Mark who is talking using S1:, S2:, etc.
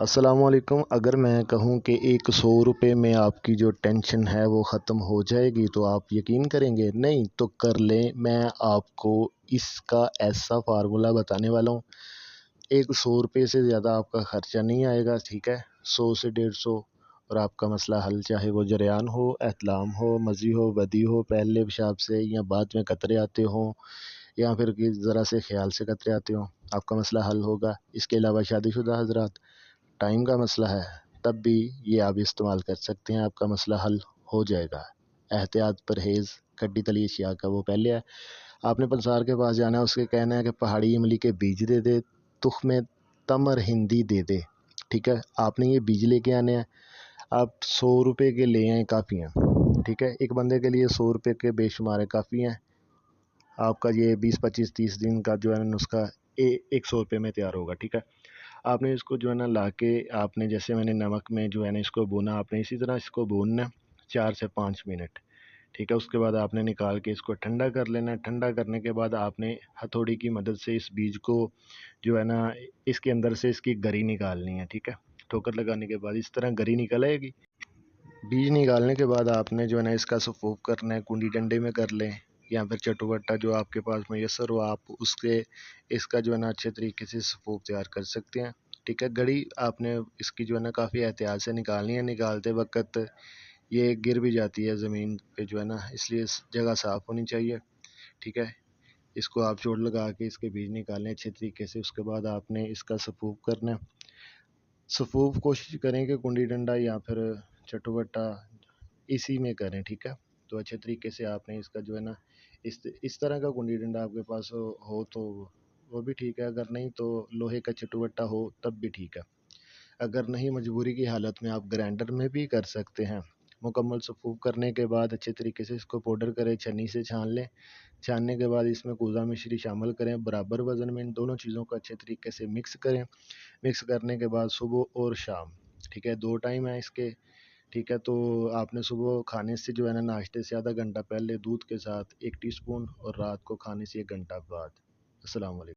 S1: السلام علیکم۔ اگر میں کہوں کہ 100 روپے میں آپ کی جو ٹینشن ہے وہ ختم ہو جائے گی تو آپ یقین کریں گے؟ نہیں تو کر لیں۔ میں آپ کو اس کا ایسا فارمولا بتانے والا ہوں، 100 روپے سے زیادہ آپ کا خرچہ نہیں آئے گا، ٹھیک ہے؟ 100 سے 150 اور آپ کا مسئلہ حل، چاہے وہ جریان ہو، احتلام ہو، مزی ہو، بدی ہو، پہلے پیشاب سے یا بعد میں قطرے آتے ہوں یا پھر ذرا سے خیال سے قطرے آتے ہوں، آپ کا مسئلہ حل ہوگا۔ اس کے علاوہ شادی شدہ حضرات، ٹائم کا مسئلہ ہے، تب بھی یہ آپ استعمال کر سکتے ہیں، آپ کا مسئلہ حل ہو جائے گا۔ احتیاط پرہیز کھٹی تلی اشیاء کا وہ پہلے ہے۔ آپ نے پنسار کے پاس جانا ہے، اس کے کہنا ہے کہ پہاڑی املی کے بیج دے دے، تخم تمر ہندی دے دے، ٹھیک ہے؟ آپ نے یہ بیج لے کے آنے ہیں، آپ 100 روپے کے لے آئیں، کافی ہیں، ٹھیک ہے؟ ایک بندے کے لیے 100 روپے کے بے شمارے کافی ہیں۔ آپ کا یہ 20 25 30 دن کا جو ہے نسخہ 100 روپے میں تیار ہوگا، ٹھیک ہے؟ آپ نے اس کو جو ہے نا لا کے، آپ نے جیسے میں نے نمک میں جو ہے نا اس کو بھونا، آپ نے اسی طرح اس کو بھوننا 4 سے 5 منٹ، ٹھیک ہے؟ اس کے بعد آپ نے نکال کے اس کو ٹھنڈا کر لینا ہے۔ ٹھنڈا کرنے کے بعد آپ نے ہتھوڑی کی مدد سے اس بیج کو جو ہے نا اس کے اندر سے اس کی گری نکالنی ہے، ٹھیک ہے؟ ٹھوکر لگانے کے بعد اس طرح گری نکل آئے گی۔ بیج نکالنے کے بعد آپ نے جو ہے نا اس کا سفوف کرنا ہے، کنڈی ڈنڈے میں کر لیں یا پھر چٹو بٹا جو آپ کے پاس میسر ہو، آپ اس کا جو ہے نا اچھے طریقے سے سفوف تیار کر سکتے ہیں، ٹھیک ہے؟ گڑی آپ نے اس کی جو ہے نا کافی احتیاط سے نکالنی ہے، نکالتے وقت یہ گر بھی جاتی ہے زمین پہ جو ہے نا، اس لیے اس جگہ صاف ہونی چاہیے، ٹھیک ہے؟ اس کو آپ چوٹ لگا کے اس کے بیج نکالیں اچھے طریقے سے۔ اس کے بعد آپ نے اس کا سفوف کرنا ہے۔ سفوف کوشش کریں کہ کنڈی ڈنڈا یا پھر چٹو بٹا اسی میں کریں، ٹھیک ہے؟ تو اچھے طریقے سے آپ نے اس کا جو ہے نا اس طرح کا کنڈی ڈنڈا آپ کے پاس ہو تو وہ بھی ٹھیک ہے، اگر نہیں تو لوہے کا چٹو بٹا ہو تب بھی ٹھیک ہے۔ اگر نہیں، مجبوری کی حالت میں آپ گرائنڈر میں بھی کر سکتے ہیں۔ مکمل سفوف کرنے کے بعد اچھے طریقے سے اس کو پاؤڈر کریں، چھنی سے چھان لیں۔ چھاننے کے بعد اس میں کوزہ مشری شامل کریں، برابر وزن میں ان دونوں چیزوں کو اچھے طریقے سے مکس کریں۔ مکس کرنے کے بعد صبح اور شام، ٹھیک ہے؟ 2 ٹائم ہے اس کے، ٹھیک ہے؟ تو آپ نے صبح کھانے سے جو ہے نا ناشتے سے آدھا گھنٹہ پہلے دودھ کے ساتھ 1 ٹی اسپون، اور رات کو کھانے سے 1 گھنٹہ بعد۔ السلام علیکم۔